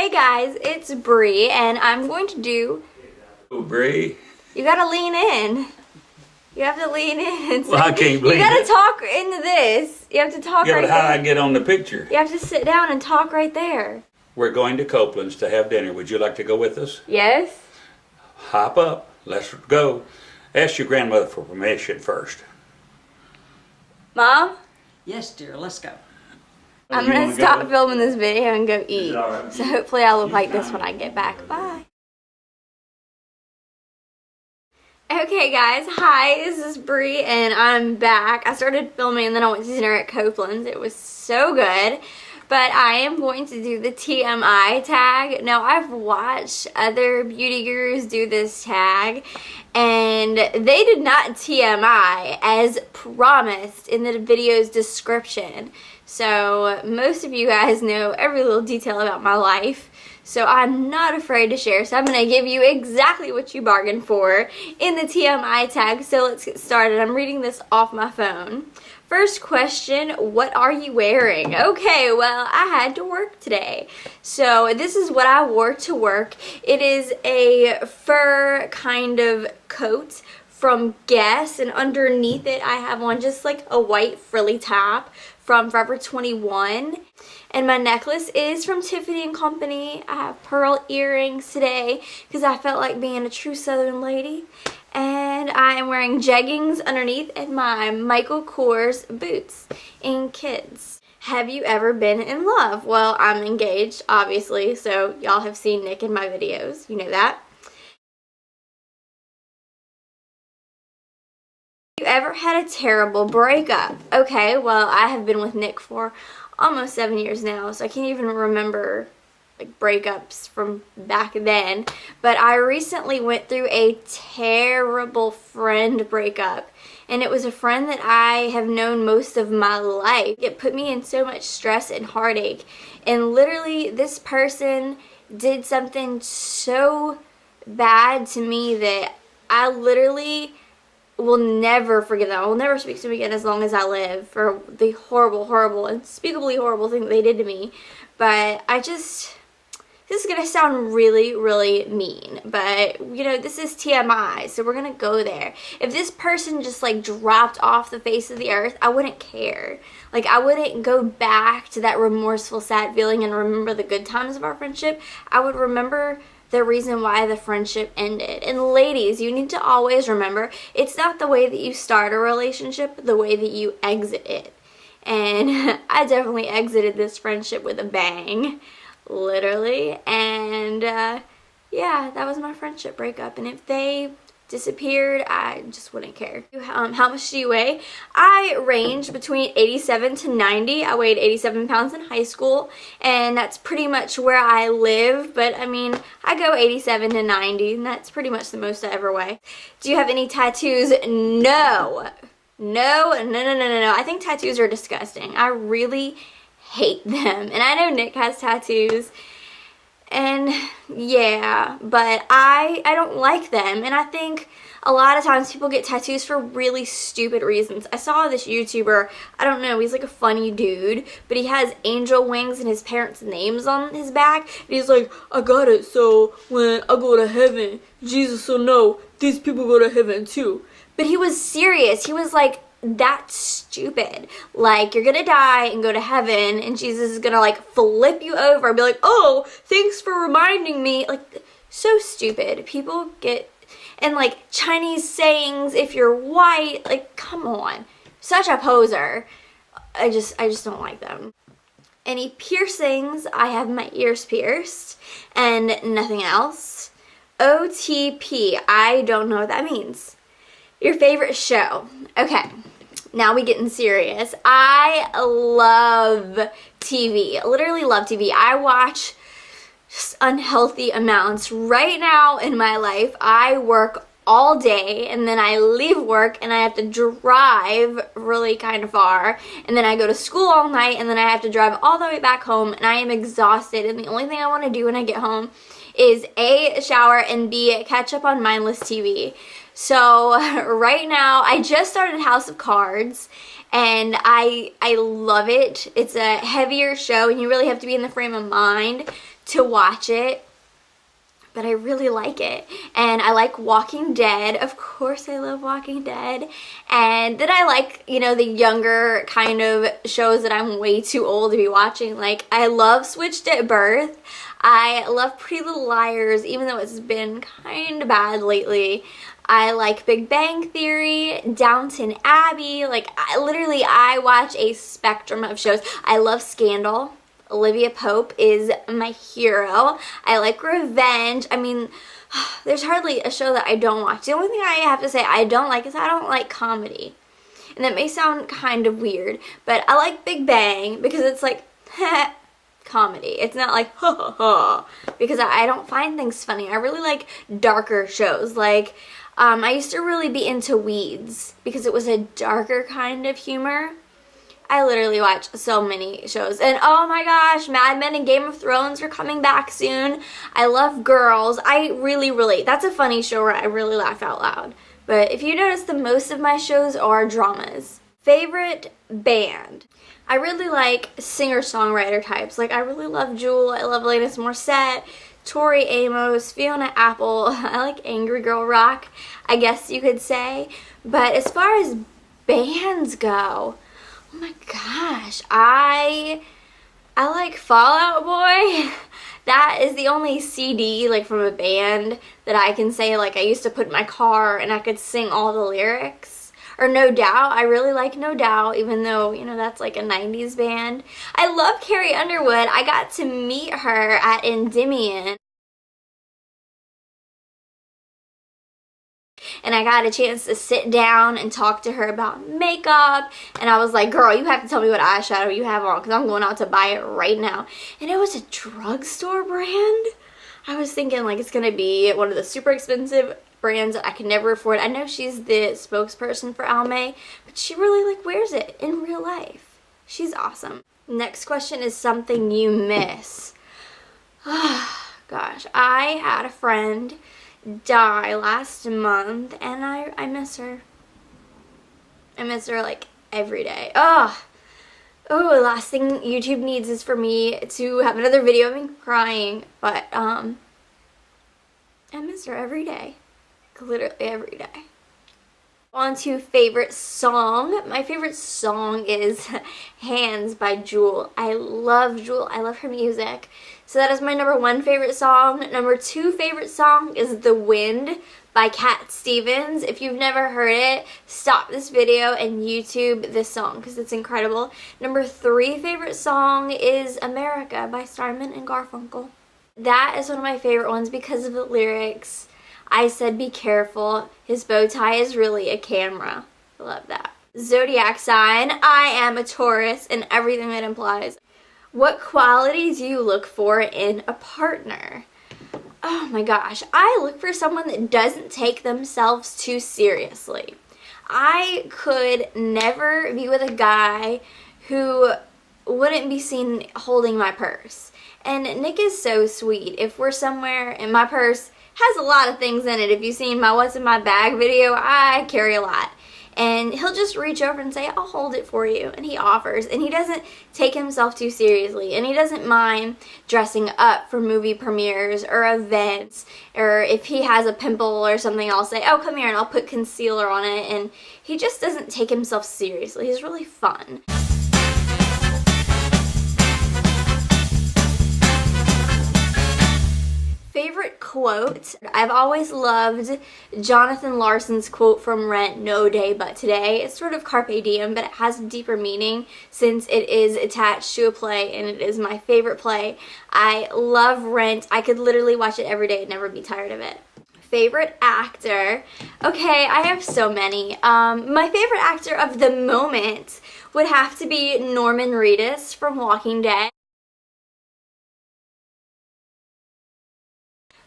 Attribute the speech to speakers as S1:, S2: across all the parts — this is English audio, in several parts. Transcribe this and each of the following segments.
S1: Hey guys, it's Bree, and I'm going to do...
S2: Oh, Bree.
S1: You gotta lean in. You have to lean in.
S2: Well, I can't lean in.
S1: You gotta talk into this. You have to talk right there.
S2: How I get on the picture?
S1: You have to sit down and talk right there.
S2: We're going to Copeland's to have dinner. Would you like to go with us?
S1: Yes.
S2: Hop up. Let's go. Ask your grandmother for permission first.
S1: Mom?
S3: Yes, dear, let's go.
S1: I'm gonna stop filming this video and go eat. So hopefully I'll look like this when I get back. Bye. Okay guys, hi, this is Bree and I'm back. I started filming and then I went to dinner at Copeland's. It was so good. But I am going to do the TMI tag. Now I've watched other beauty gurus do this tag and they did not TMI as promised in the video's description. So most of you guys know every little detail about my life. So I'm not afraid to share. So I'm going to give you exactly what you bargained for in the TMI tag. So let's get started. I'm reading this off my phone. First question, what are you wearing? Okay, well, I had to work today. So this is what I wore to work. It is a fur kind of coat from Guess, and underneath it I have on just like a white frilly top from Forever 21. And my necklace is from Tiffany & Company. I have pearl earrings today because I felt like being a true Southern lady. And I am wearing jeggings underneath and my Michael Kors boots in kids. Have you ever been in love? Well, I'm engaged, obviously, so y'all have seen Nick in my videos. You know that. Have you ever had a terrible breakup? Okay, well, I have been with Nick for almost 7 years now, so I can't even remember like breakups from back then. But I recently went through a terrible friend breakup, and it was a friend that I have known most of my life. It put me in so much stress and heartache, and literally this person did something so bad to me that I literally will never forget them. I will never speak to them again as long as I live for the horrible, horrible, unspeakably horrible thing that they did to me. But this is going to sound really, really mean, but, you know, this is TMI, so we're going to go there. If this person just, like, dropped off the face of the earth, I wouldn't care. Like, I wouldn't go back to that remorseful, sad feeling and remember the good times of our friendship. I would remember the reason why the friendship ended. And ladies, you need to always remember, it's not the way that you start a relationship, but the way that you exit it. And I definitely exited this friendship with a bang. Literally. And yeah, that was my friendship breakup, and if they disappeared, I just wouldn't care. How much do you weigh? I range between 87 to 90. I weighed 87 pounds in high school, and that's pretty much where I live, but I mean, I go 87 to 90, and that's pretty much the most I ever weigh. Do you have any tattoos? No. No. I think tattoos are disgusting. I really hate them, and I know Nick has tattoos, and yeah, but I don't like them, and I think a lot of times people get tattoos for really stupid reasons. I saw this YouTuber, I don't know, he's like a funny dude, but he has angel wings and his parents' names on his back, and he's like, I got it so when I go to heaven, Jesus will know these people go to heaven too. But he was serious. He was like, that's stupid. Like, you're gonna die and go to heaven, and Jesus is gonna like flip you over and be like, oh, thanks for reminding me. Like, so stupid. People get, and like Chinese sayings, if you're white, like, come on. Such a poser. I just don't like them. Any piercings? I have my ears pierced and nothing else. OTP, I don't know what that means. Your favorite show? Okay, now we getting serious. I love TV. Literally love TV. I watch just unhealthy amounts. Right now in my life, I work all day, and then I leave work and I have to drive really kind of far, and then I go to school all night, and then I have to drive all the way back home, and I am exhausted, and the only thing I want to do when I get home is A, shower, and B, catch up on mindless TV. So right now, I just started House of Cards, and I love it. It's a heavier show, and you really have to be in the frame of mind to watch it, but I really like it. And I like Walking Dead. Of course I love Walking Dead. And then I like, you know, the younger kind of shows that I'm way too old to be watching. Like, I love Switched at Birth. I love Pretty Little Liars, even though it's been kind of bad lately. I like Big Bang Theory, Downton Abbey. Like, I watch a spectrum of shows. I love Scandal. Olivia Pope is my hero. I like Revenge. I mean, there's hardly a show that I don't watch. The only thing I have to say I don't like is I don't like comedy. And that may sound kind of weird, but I like Big Bang because it's like, comedy. It's not like, ha ha ha, because I don't find things funny. I really like darker shows. Like, I used to really be into Weeds because it was a darker kind of humor. I literally watch so many shows. And oh my gosh, Mad Men and Game of Thrones are coming back soon. I love Girls. I really relate. That's a funny show where I really laugh out loud. But if you notice, the most of my shows are dramas. Favorite band? I really like singer-songwriter types. Like, I really love Jewel. I love Alanis Morissette, Tori Amos, Fiona Apple. I like Angry Girl Rock, I guess you could say. But as far as bands go, oh my gosh, I like Fall Out Boy. That is the only CD, like, from a band that I can say, like, I used to put in my car and I could sing all the lyrics. Or No Doubt. I really like No Doubt, even though, you know, that's like a 90s band. I love Carrie Underwood. I got to meet her at Endymion. And I got a chance to sit down and talk to her about makeup. And I was like, girl, you have to tell me what eyeshadow you have on because I'm going out to buy it right now. And it was a drugstore brand. I was thinking, like, it's going to be one of the super expensive brands that I can never afford. I know she's the spokesperson for Almay, but she really, like, wears it in real life. She's awesome. Next question is something you miss. Gosh, I had a friend die last month, and I miss her. I miss her, like, every day. Oh, the last thing YouTube needs is for me to have another video of me crying, but I miss her every day. Literally every day. On to favorite song. My favorite song is Hands by Jewel. I love Jewel. I love her music. So that is my number 1 favorite song. Number 2 favorite song is The Wind by Cat Stevens. If you've never heard it, stop this video and YouTube this song because it's incredible. Number 3 favorite song is America by Simon and Garfunkel. That is one of my favorite ones because of the lyrics. I said be careful. His bow tie is really a camera. I love that. Zodiac sign. I am a Taurus and everything that implies. What qualities do you look for in a partner? Oh my gosh. I look for someone that doesn't take themselves too seriously. I could never be with a guy who wouldn't be seen holding my purse. And Nick is so sweet. If we're somewhere and my purse has a lot of things in it. If you've seen my What's in My Bag video, I carry a lot. And he'll just reach over and say, I'll hold it for you. And he offers. And he doesn't take himself too seriously. And he doesn't mind dressing up for movie premieres or events. Or if he has a pimple or something, I'll say, oh, come here, and I'll put concealer on it. And he just doesn't take himself seriously. He's really fun. Favorite quote? I've always loved Jonathan Larson's quote from Rent, "No day but today." It's sort of carpe diem, but it has a deeper meaning since it is attached to a play, and it is my favorite play. I love Rent. I could literally watch it every day and never be tired of it. Favorite actor? Okay, I have so many. My favorite actor of the moment would have to be Norman Reedus from Walking Dead.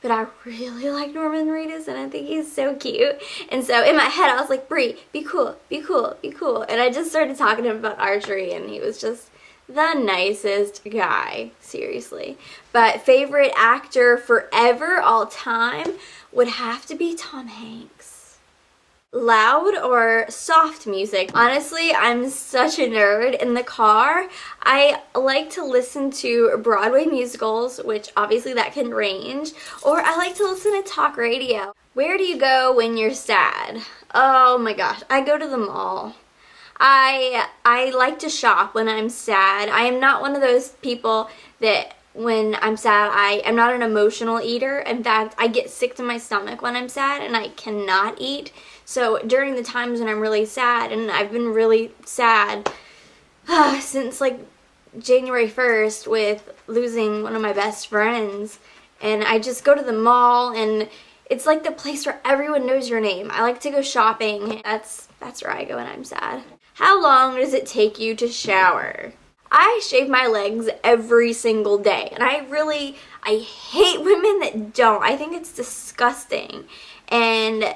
S1: But I really like Norman Reedus and I think he's so cute. And so in my head I was like, Brie, be cool, be cool, be cool. And I just started talking to him about archery and he was just the nicest guy, seriously. But favorite actor forever, all time, would have to be Tom Hanks. Loud or soft music? Honestly, I'm such a nerd. In the car, I like to listen to Broadway musicals, which obviously that can range, or I like to listen to talk radio. Where do you go when you're sad? Oh my gosh, I go to the mall. I like to shop when I'm sad. I am not one of those people that when I'm sad, I am not an emotional eater. In fact, I get sick to my stomach when I'm sad and I cannot eat. So during the times when I'm really sad, and I've been really sad since like January 1st with losing one of my best friends, and I just go to the mall and it's like the place where everyone knows your name. I like to go shopping. That's where I go when I'm sad. How long does it take you to shower? I shave my legs every single day, and I hate women that don't. I think it's disgusting. And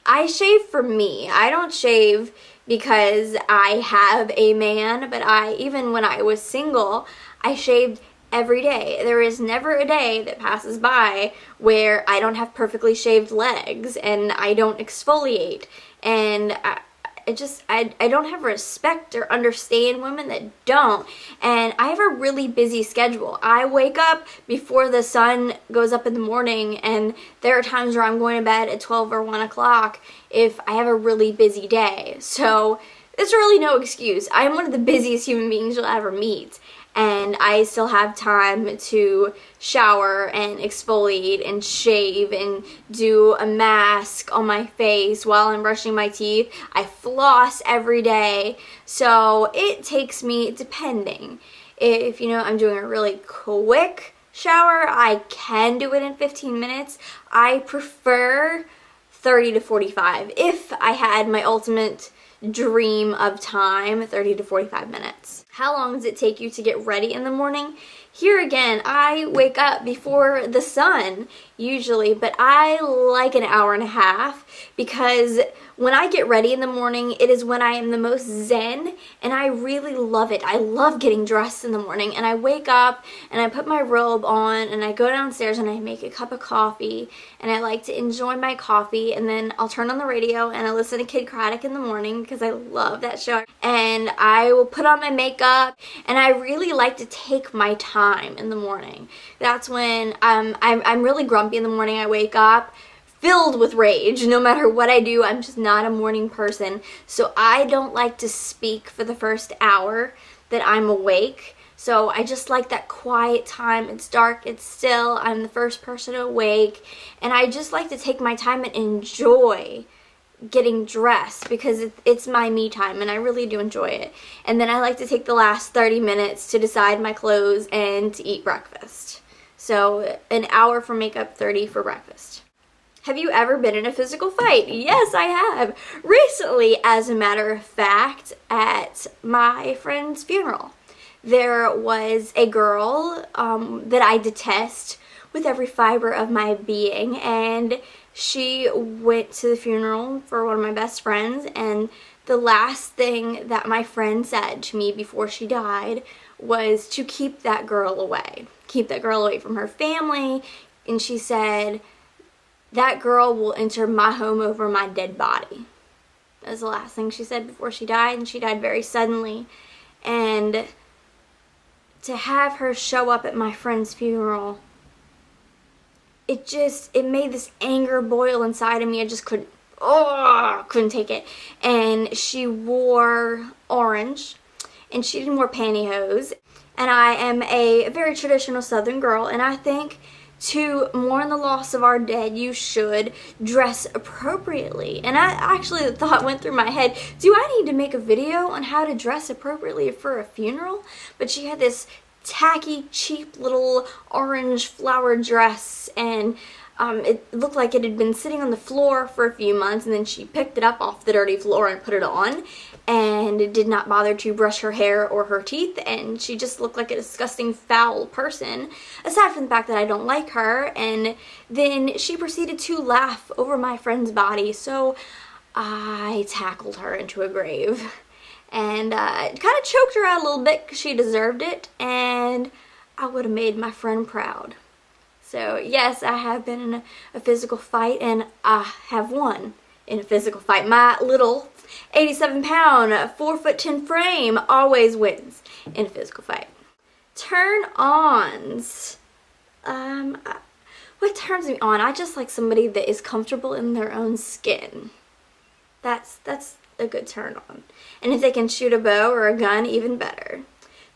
S1: I shave for me. I don't shave because I have a man, but even when I was single, I shaved every day. There is never a day that passes by where I don't have perfectly shaved legs and I don't exfoliate. And I don't have respect or understand women that don't. And I have a really busy schedule. I wake up before the sun goes up in the morning, and there are times where I'm going to bed at 12 or 1 o'clock if I have a really busy day. So there's really no excuse. I'm one of the busiest human beings you'll ever meet. And I still have time to shower and exfoliate and shave and do a mask on my face while I'm brushing my teeth. I floss every day. So it takes me, depending. If I'm doing a really quick shower, I can do it in 15 minutes. I prefer 30 to 45. If I had my ultimate dream of time, 30 to 45 minutes. How long does it take you to get ready in the morning? Here again, I wake up before the sun usually, but I like an hour and a half because when I get ready in the morning, it is when I am the most zen, and I really love it. I love getting dressed in the morning, and I wake up and I put my robe on and I go downstairs and I make a cup of coffee, and I like to enjoy my coffee, and then I'll turn on the radio and I listen to Kid Craddock in the morning because I love that show, and I will put on my makeup, and I really like to take my time in the morning. That's when I'm really grumpy in the morning. I wake up filled with rage. No matter what I do, I'm just not a morning person. So I don't like to speak for the first hour that I'm awake. So I just like that quiet time. It's dark, it's still, I'm the first person awake, and I just like to take my time and enjoy getting dressed because it's my me time, and I really do enjoy it. And then I like to take the last 30 minutes to decide my clothes and to eat breakfast. So an hour for makeup, 30 for breakfast. Have you ever been in a physical fight? Yes, I have. Recently, as a matter of fact, at my friend's funeral. There was a girl that I detest with every fiber of my being, and she went to the funeral for one of my best friends, and the last thing that my friend said to me before she died was to keep that girl away. Keep that girl away from her family, and she said, "That girl will enter my home over my dead body." That was the last thing she said before she died, and she died very suddenly. And to have her show up at my friend's funeral, it made this anger boil inside of me. I just couldn't take it. And she wore orange, and she didn't wear pantyhose. And I am a very traditional Southern girl, and I think to mourn the loss of our dead, you should dress appropriately. And I actually, the thought went through my head, do I need to make a video on how to dress appropriately for a funeral? But she had this tacky, cheap little orange flower dress, and it looked like it had been sitting on the floor for a few months, and then she picked it up off the dirty floor and put it on, and it did not bother to brush her hair or her teeth, and she just looked like a disgusting, foul person, aside from the fact that I don't like her. And then she proceeded to laugh over my friend's body, so I tackled her into a grave. And kind of choked her out a little bit because she deserved it, and I would have made my friend proud. So yes, I have been in a physical fight, and I have won. in a physical fight. My little 87-pound, 4'10" frame always wins in a physical fight. Turn-ons. What turns me on? I just like somebody that is comfortable in their own skin. That's a good turn on. And if they can shoot a bow or a gun, even better.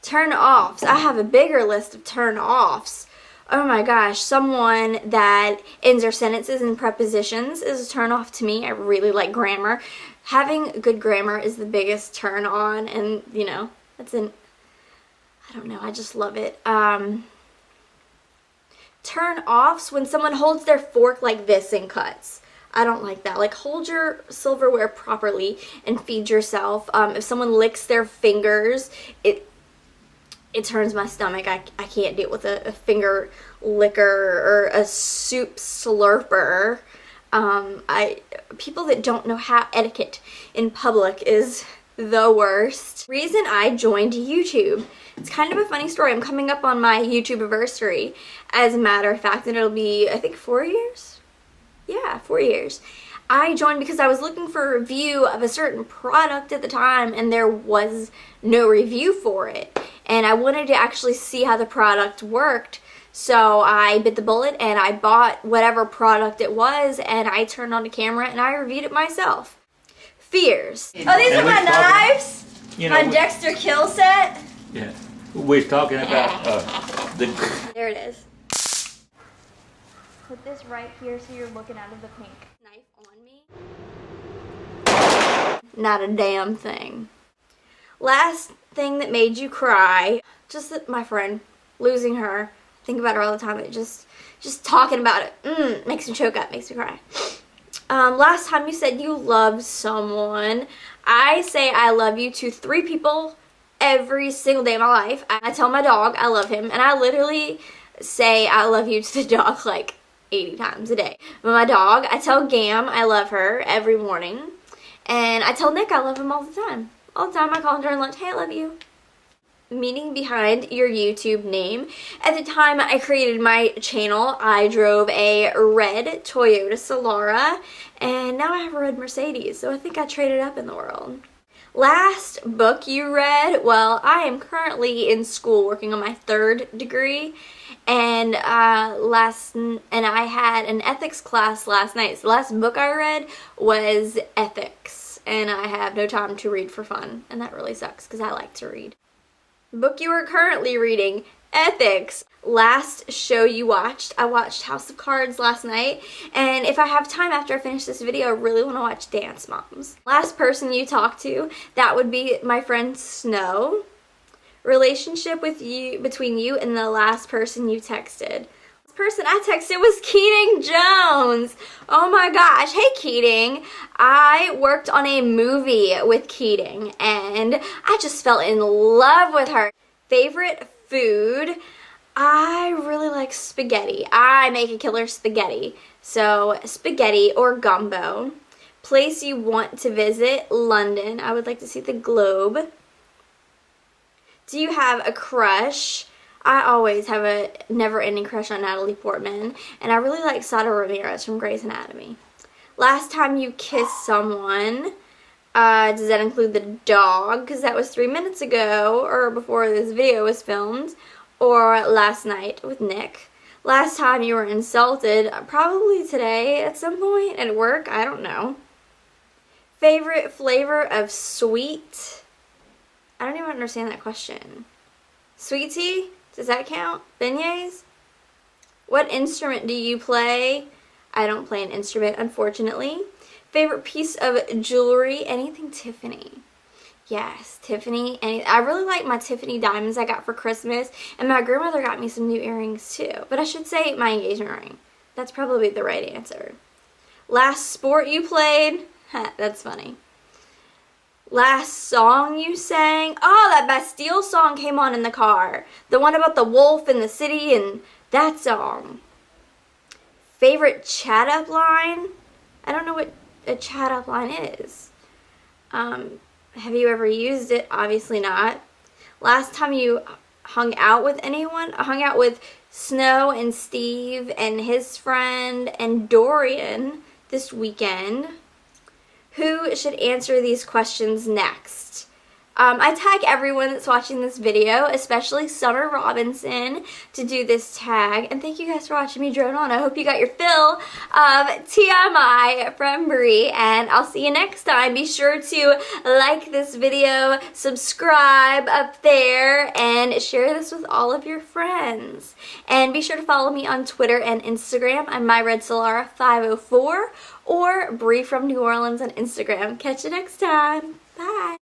S1: Turn offs. I have a bigger list of turn offs. Oh my gosh, someone that ends their sentences in prepositions is a turn off to me. I really like grammar. Having good grammar is the biggest turn on, and you know, I don't know, I just love it. Turn offs, when someone holds their fork like this and cuts. I don't like that. Like, hold your silverware properly and feed yourself. If someone licks their fingers, it turns my stomach. I can't deal with a finger licker or a soup slurper. People that don't know how etiquette in public is the worst. Reason I joined YouTube. It's kind of a funny story. I'm coming up on my YouTube anniversary, as a matter of fact, and it'll be, I think, 4 years? Yeah, 4 years. I joined because I was looking for a review of a certain product at the time, and there was no review for it. And I wanted to actually see how the product worked, so I bit the bullet and I bought whatever product it was, and I turned on the camera and I reviewed it myself. Fears. Oh, these are my knives? My Dexter kill set?
S2: Yeah. We're talking about
S1: There it is. Put this right here so you're looking out of the pink. Knife on me. Not a damn thing. Last thing that made you cry. Just that my friend, losing her. I think about her all the time. It just talking about it makes me choke up, makes me cry. Last time you said you loved someone. I say I love you to 3 people every single day of my life. I tell my dog I love him, and I literally say I love you to the dog like 80 times a day. But my dog, I tell Gam I love her every morning, and I tell Nick I love him all the time. All the time I call him during lunch, hey, I love you. Meaning behind your YouTube name. At the time I created my channel, I drove a red Toyota Solara, and now I have a red Mercedes, so I think I traded up in the world. Last book you read? Well, I am currently in school working on my 3rd degree, and I had an ethics class last night. So the last book I read was ethics, and I have no time to read for fun, and that really sucks because I like to read. Book you are currently reading, ethics. Last show you watched, I watched House of Cards last night, and if I have time after I finish this video, I really want to watch Dance Moms. Last person you talked to, that would be my friend Snow. Relationship with you, between you and the last person you texted. The person I texted was Keating Jones. Oh my gosh, hey Keating. I worked on a movie with Keating, and I just fell in love with her. Favorite food? I really like spaghetti. I make a killer spaghetti. So spaghetti or gumbo. Place you want to visit? London. I would like to see the globe. Do you have a crush? I always have a never-ending crush on Natalie Portman. And I really like Sada Ramirez from Grey's Anatomy. Last time you kissed someone, does that include the dog? Because that was 3 minutes ago, or before this video was filmed. Or last night with Nick. Last time you were insulted, probably today at some point at work, I don't know. Favorite flavor of sweet? I don't even understand that question. Sweet tea? Does that count? Beignets? What instrument do you play? I don't play an instrument, unfortunately. Favorite piece of jewelry? Anything Tiffany. Yes, Tiffany. And I really like my Tiffany diamonds I got for Christmas. And my grandmother got me some new earrings too. But I should say my engagement ring. That's probably the right answer. Last sport you played? That's funny. Last song you sang? Oh, that Bastille song came on in the car. The one about the wolf in the city and that song. Favorite chat up line? I don't know what a chat up line is. Have you ever used it? Obviously not. Last time you hung out with anyone? I hung out with Snow and Steve and his friend and Dorian this weekend. who should answer these questions next. I tag everyone that's watching this video, especially Summer Robinson, to do this tag. And thank you guys for watching me drone on. I hope you got your fill of TMI from Brie, and I'll see you next time. Be sure to like this video, subscribe up there, and share this with all of your friends. And be sure to follow me on Twitter and Instagram. I'm MyRedSolara504 or Brie from New Orleans on Instagram. Catch you next time. Bye.